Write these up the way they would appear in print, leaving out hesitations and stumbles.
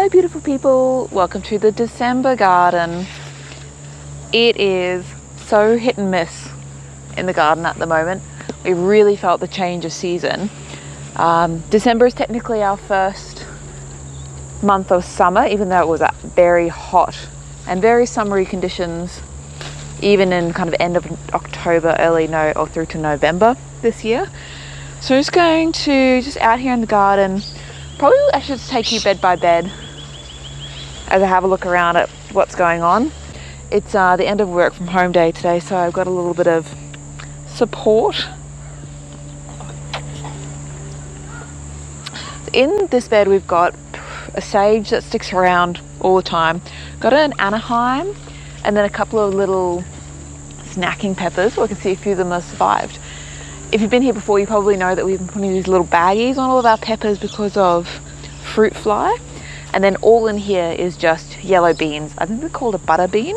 Hello beautiful people, welcome to the December garden. It is so hit and miss in the garden at the moment. We really felt the change of season. December is technically our first month of summer, even though it was very hot and very summery conditions, even in kind of end of October, or through to November this year. So I'm just going to, out here in the garden, probably I should take you bed by bed as I have a look around at what's going on. It's the end of work from home day today, so I've got a little bit of support. In this bed we've got a sage that sticks around all the time, got an Anaheim, and then a couple of little snacking peppers. Well, I can see a few of them have survived. If you've been here before, you probably know that we've been putting these little baggies on all of our peppers because of fruit fly. And then all in here is just yellow beans. I think they're called a butter bean.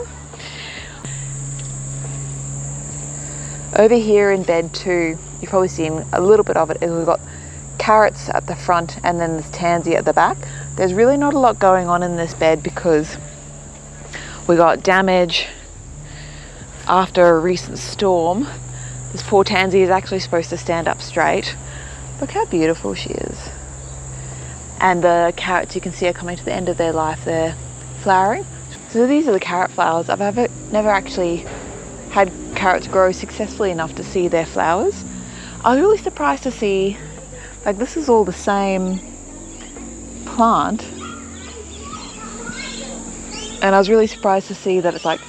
Over here in bed too, you've probably seen a little bit of it, is we've got carrots at the front and then there's tansy at the back. There's really not a lot going on in this bed because we got damage after a recent storm. This poor tansy is actually supposed to stand up straight. Look how beautiful she is. And the carrots, you can see, are coming to the end of their life. They're flowering. So these are the carrot flowers. I've never actually had carrots grow successfully enough to see their flowers. I was really surprised to see, like, this is all the same plant. And I was really surprised to see that it's like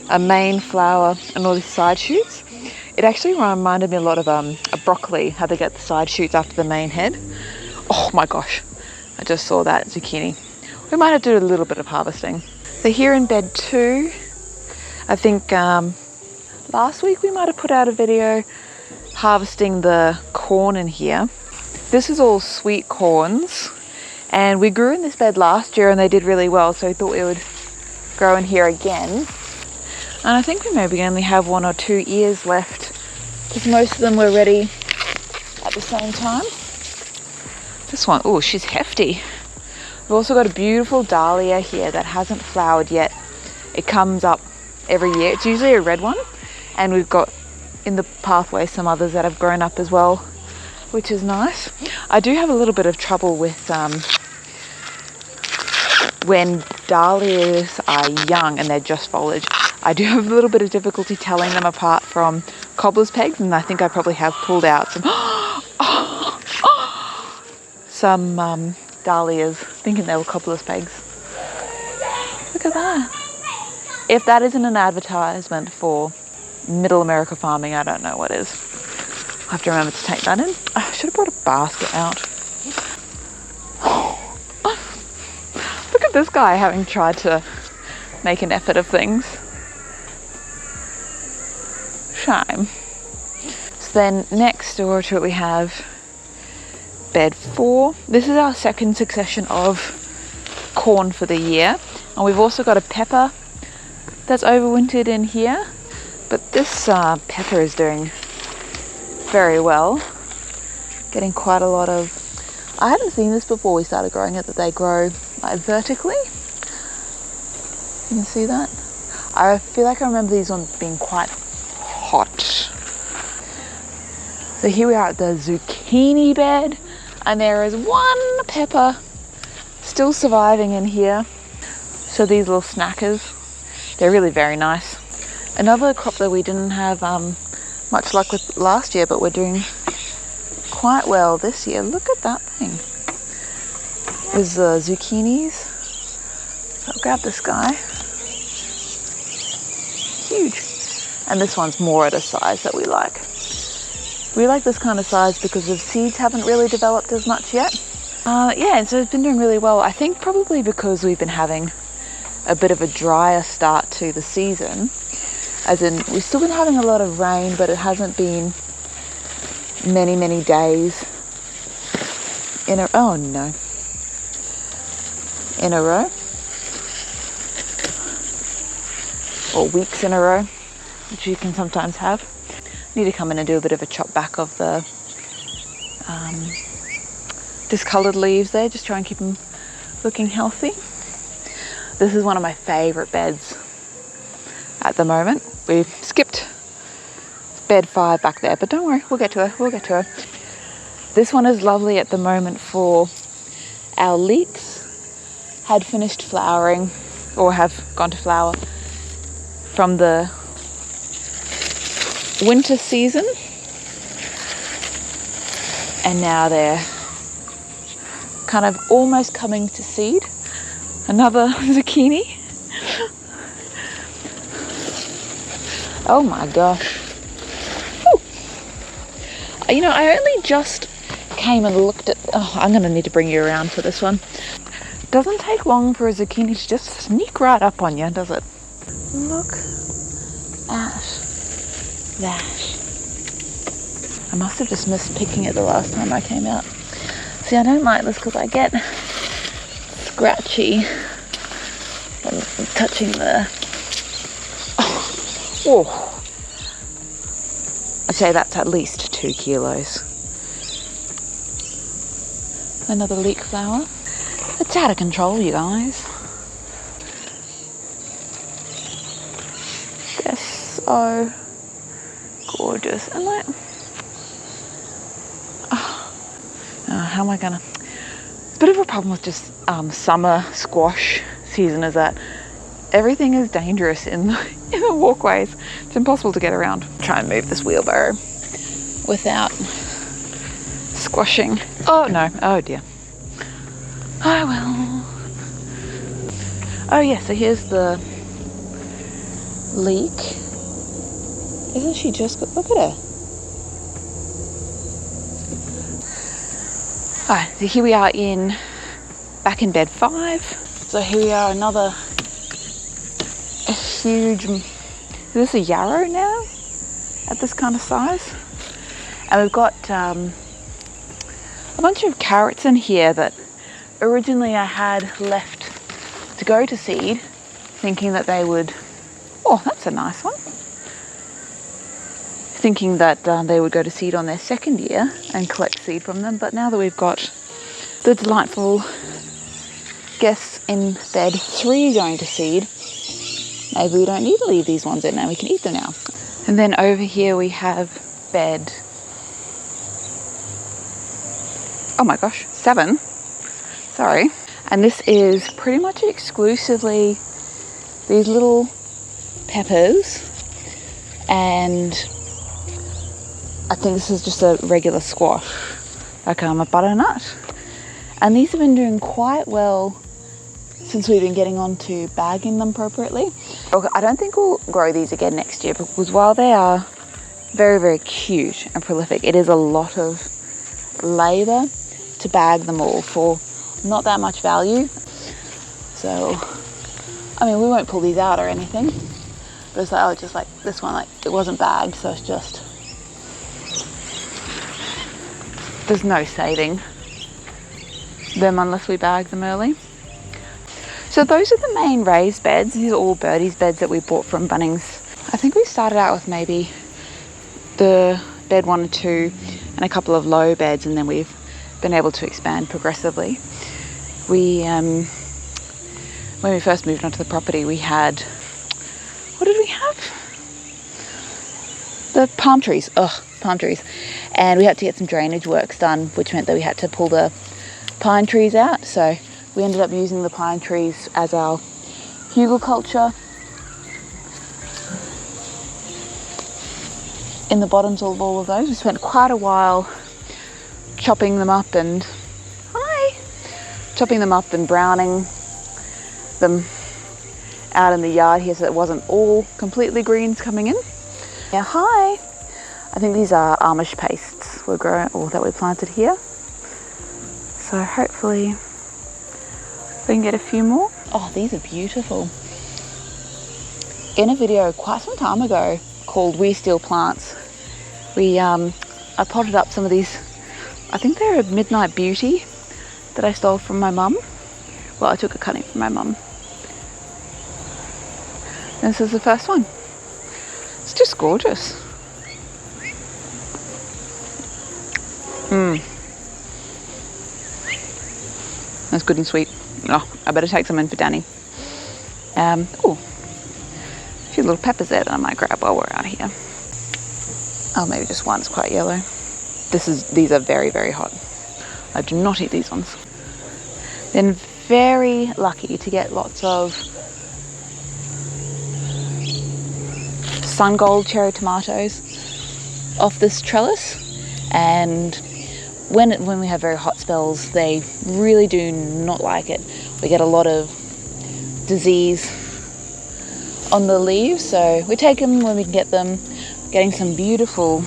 a main flower and all these side shoots. It actually reminded me a lot of a broccoli, how they get the side shoots after the main head. Oh my gosh, I just saw that zucchini. We might have to do a little bit of harvesting. So here in bed too, I think last week we might have put out a video harvesting the corn in here. This is all sweet corns, and we grew in this bed last year and they did really well, so we thought we would grow in here again. And I think we maybe only have 1 or 2 ears left because most of them were ready at the same time. This one, oh, she's hefty. We've also got a beautiful dahlia here that hasn't flowered yet. It comes up every year. It's usually a red one. And we've got in the pathway some others that have grown up as well, which is nice. I do have a little bit of trouble with when dahlias are young and they're just foliage. I do have a little bit of difficulty telling them apart from cobbler's pegs, and I think I probably have pulled out some dahlias thinking they were cobbler's pegs. Look at that. If that isn't an advertisement for middle America farming, I don't know what is. I'll have to remember to take that in. I should have brought a basket out. Look at this guy having tried to make an effort of things. Shame. So then next door to it we have bed 4. This is our second succession of corn for the year, and we've also got a pepper that's overwintered in here, but this pepper is doing very well, getting quite a lot of, I hadn't seen this before we started growing it, that they grow like vertically. You can see that. I feel like I remember these ones being quite hot. So here we are at the zucchini bed, and there is one pepper still surviving in here. So these little snackers, they're really very nice. Another crop that we didn't have much luck with last year, but we're doing quite well this year. Look at that thing. Is the zucchinis. So I'll grab this guy. Huge. And this one's more at a size that we like. We like this kind of size because the seeds haven't really developed as much yet. Yeah, and so it's been doing really well. I think probably because we've been having a bit of a drier start to the season. As in, we've still been having a lot of rain, but it hasn't been many days in a row, or weeks in a row, which you can sometimes have. Need to come in and do a bit of a chop back of the discoloured leaves there, just try and keep them looking healthy. This is one of my favourite beds at the moment. We've skipped bed 5 back there, but don't worry, we'll get to her. This one is lovely at the moment for our leeks. Had finished flowering, or have gone to flower from the winter season, and now they're kind of almost coming to seed. Another zucchini. Oh my gosh. Woo. You know, I only just came and looked at, I'm going to need to bring you around for this one. Doesn't take long for a zucchini to just sneak right up on you, does it? Look at that. I must have just missed picking it the last time I came out. See, I don't like this because I get scratchy from touching the... Oh. I'd say that's at least 2 kilos. Another leek flower. It's out of control, you guys. They're so gorgeous. And like, how am I gonna? It's a bit of a problem with just summer squash season is that everything is dangerous in the walkways. It's impossible to get around. Try and move this wheelbarrow without squashing. Oh no, oh dear. Oh well. Oh yeah, so here's the leek. Isn't she just good? Look at her. Alright, so here we are back in bed 5. So here we are, a huge, is this a yarrow now? At this kind of size? And we've got a bunch of carrots in here that originally I had left to go to seed, thinking that they would, oh, that's a nice one. Thinking that they would go to seed on their second year and collect seed from them. But now that we've got the delightful guests in bed 3 going to seed, maybe we don't need to leave these ones in now, we can eat them now. And then over here we have bed, oh my gosh, 7. Sorry. And this is pretty much exclusively these little peppers, and I think this is just a regular squash, like a butternut. And these have been doing quite well since we've been getting on to bagging them appropriately. I don't think we'll grow these again next year, because while they are very, very cute and prolific, it is a lot of labour to bag them all for not that much value. So, I mean, we won't pull these out or anything, but it's like, oh, just like this one, like it wasn't bagged, so it's just, there's no saving them unless we bag them early. So those are the main raised beds. These are all Birdie's beds that we bought from Bunnings. I think we started out with maybe the bed 1 and 2 and a couple of low beds, and then we've been able to expand progressively. We, when we first moved onto the property, we had, what did we have? The palm trees, palm trees. And we had to get some drainage works done, which meant that we had to pull the pine trees out. So we ended up using the pine trees as our hugelculture in the bottoms of all of those. We spent quite a while chopping them up and browning them out in the yard here, so it wasn't all completely greens coming in. Yeah, hi. I think these are Amish pastes that we planted here. So hopefully we can get a few more. Oh, these are beautiful. In a video quite some time ago called We Steal Plants, I potted up some of these, I think they're a Midnight Beauty that I stole from my mum. Well, I took a cutting from my mum. And this is the first one. It's just gorgeous. That's good and sweet. Oh, I better take some in for Danny. Oh, a few little peppers there that I might grab while we're out here. Oh, maybe just one. It's quite yellow. These are very, very hot. I do not eat these ones. Then very lucky to get lots of sun gold cherry tomatoes off this trellis, and when we have very hot spells, they really do not like it. We get a lot of disease on the leaves, so we take them when we can get them. Getting some beautiful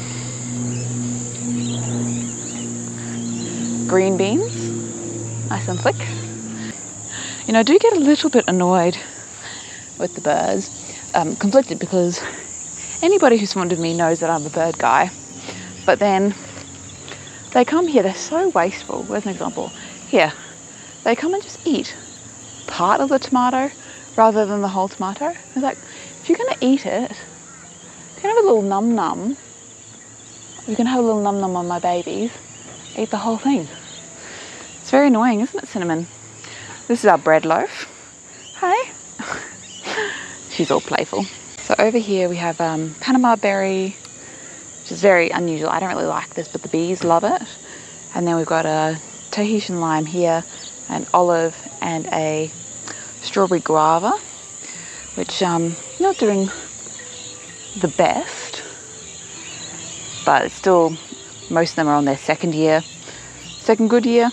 green beans, nice and thick. You know, I do get a little bit annoyed with the birds, conflicted, because anybody who's fond of me knows that I'm a bird guy, but then they come here, they're so wasteful. Where's an example? Here, they come and just eat part of the tomato rather than the whole tomato. It's like, if you're gonna eat it, you can have a little num-num. You can have a little num-num on my babies. Eat the whole thing. It's very annoying, isn't it, Cinnamon? This is our bread loaf. Hey. She's all playful. So over here we have Panama berry, which is very unusual. I don't really like this, but the bees love it. And then we've got a Tahitian lime here, an olive, and a strawberry guava, which not doing the best, but it's still, most of them are on their second good year.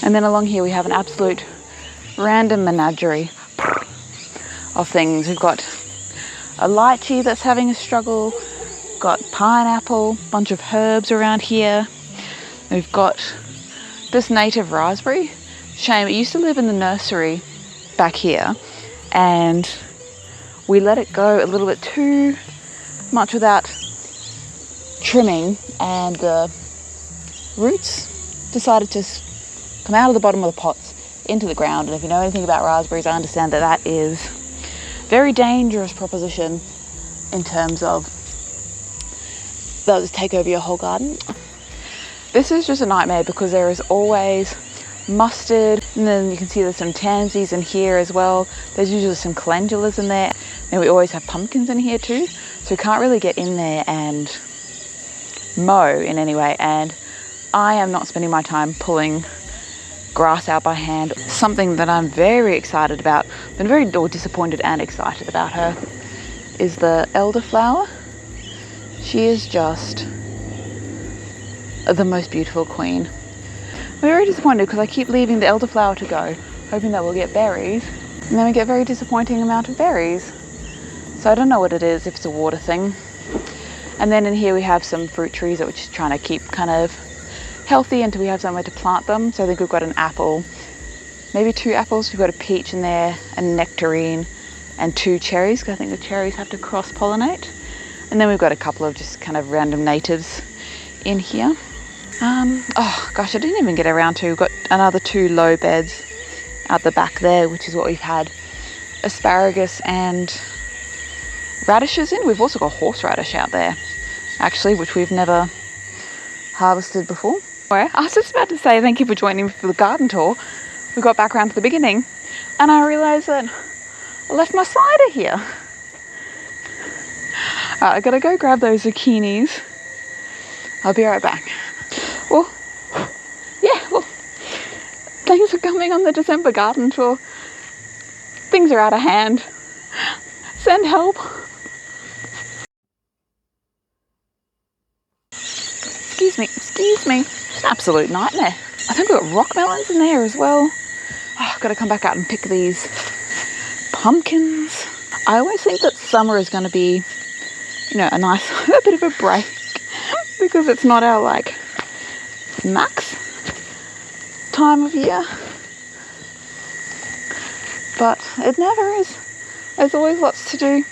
And then along here we have an absolute random menagerie of things. We've got a lychee that's having a struggle, got pineapple, bunch of herbs around here. We've got this native raspberry. Shame, it used to live in the nursery back here, and we let it go a little bit too much without trimming, and the roots decided to come out of the bottom of the pots into the ground. And if you know anything about raspberries, I understand that that is a very dangerous proposition in terms of they'll just take over your whole garden. This is just a nightmare because there is always mustard, and then you can see there's some tansies in here as well. There's usually some calendulas in there, and we always have pumpkins in here too, so we can't really get in there and mow in any way. And I am not spending my time pulling grass out by hand. Something that I'm very excited about, been very disappointed and excited about her, is the elderflower. She is just the most beautiful queen. I'm very disappointed because I keep leaving the elderflower to go, hoping that we'll get berries, and then we get a very disappointing amount of berries. So I don't know what it is, if it's a water thing. And then in here we have some fruit trees that we're just trying to keep kind of healthy until we have somewhere to plant them. So I think we've got an apple, maybe 2 apples. We've got a peach in there, a nectarine, and 2 cherries, because I think the cherries have to cross-pollinate. And then we've got a couple of just kind of random natives in here. Oh gosh, I didn't even get around to, we've got another 2 low beds out the back there, which is what we've had asparagus and radishes in. We've also got horseradish out there, actually, which we've never harvested before. I was just about to say thank you for joining me for the garden tour. We got back around to the beginning, and I realised that I left my cider here. Alright, I gotta go grab those zucchinis. I'll be right back. Well, thanks for coming on the December garden tour. Things are out of hand. Send help. Excuse me. It's an absolute nightmare. I think we've got rock melons in there as well. Oh, I've got to come back out and pick these pumpkins. I always think that summer is going to be, you know, a nice a bit of a break because it's not our like max time of year, but it never is. There's always lots to do.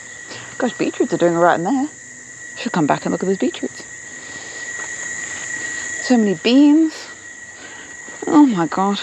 Gosh, beetroots are doing all right in there. I should come back and look at those beetroots. So many beans. Oh my god.